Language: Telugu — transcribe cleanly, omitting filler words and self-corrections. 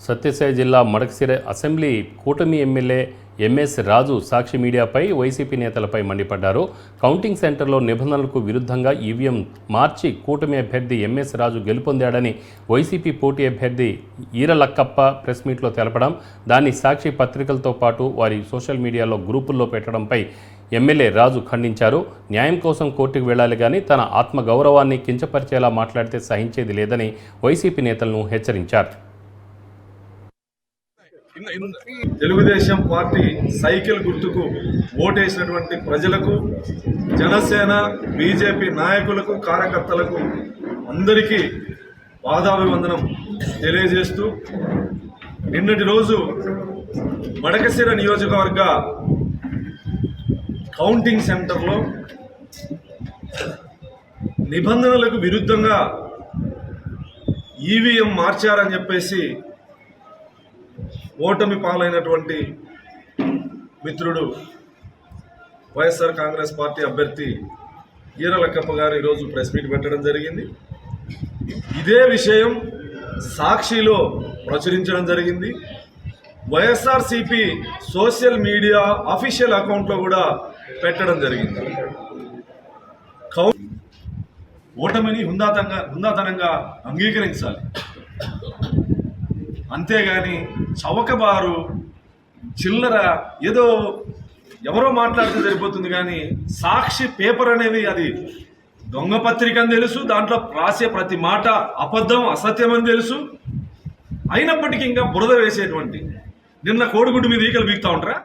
సత్యసాయి జిల్లా మడకశిర అసెంబ్లీ కూటమి ఎమ్మెల్యే ఎంఎస్ రాజు సాక్షి మీడియాపై వైసీపీ నేతలపై మండిపడ్డారు. కౌంటింగ్ సెంటర్లో నిబంధనలకు విరుద్ధంగా ఈవీఎం మార్చి కూటమి అభ్యర్థి ఎంఎస్ రాజు గెలుపొందాడని వైసీపీ పోటీ అభ్యర్థి ఈరలక్కప్ప ప్రెస్ మీట్లో తెలపడం, దాన్ని సాక్షి పత్రికలతో పాటు వారి సోషల్ మీడియాలో గ్రూపుల్లో పెట్టడంపై ఎమ్మెల్యే రాజు ఖండించారు. న్యాయం కోసం కోర్టుకు వెళ్లాలి కానీ తన ఆత్మగౌరవాన్ని కించపరిచేలా మాట్లాడితే సహించేది లేదని వైసీపీ నేతలను హెచ్చరించారు. తెలుగుదేశం పార్టీ సైకిల్ గుర్తుకు ఓటేసినటువంటి ప్రజలకు, జనసేన బీజేపీ నాయకులకు, కార్యకర్తలకు అందరికీ పాదాభివందనం తెలియజేస్తూ, నిన్నటి రోజు మడకశిర నియోజకవర్గ కౌంటింగ్ సెంటర్లో నిబంధనలకు విరుద్ధంగా ఈవీఎం మార్చారని చెప్పేసి ఓటమి పాలైనటువంటి మిత్రుడు వైఎస్ఆర్ కాంగ్రెస్ పార్టీ అభ్యర్థి ఈరలక్కప్ప గారు ఈరోజు ప్రెస్ మీట్ పెట్టడం జరిగింది. ఇదే విషయం సాక్షిలో ప్రచురించడం జరిగింది. వైఎస్ఆర్సీపీ సోషల్ మీడియా అఫీషియల్ అకౌంట్లో కూడా పెట్టడం జరిగింది. ఓటమిని హుందాతనంగా అంగీకరించాలి, అంతేగాని చవకబారు చిల్లర ఏదో ఎవరో మాట్లాడితే సరిపోతుంది. కానీ సాక్షి పేపర్ అనేది అది దొంగ పత్రిక అని తెలుసు, దాంట్లో రాసే ప్రతి మాట అబద్ధం, అసత్యం అని తెలుసు. అయినప్పటికీ ఇంకా బురద వేసేటువంటి, నిన్న కోడిగుడ్డు మీద ఈకలు బీగుతూ ఉంటారా?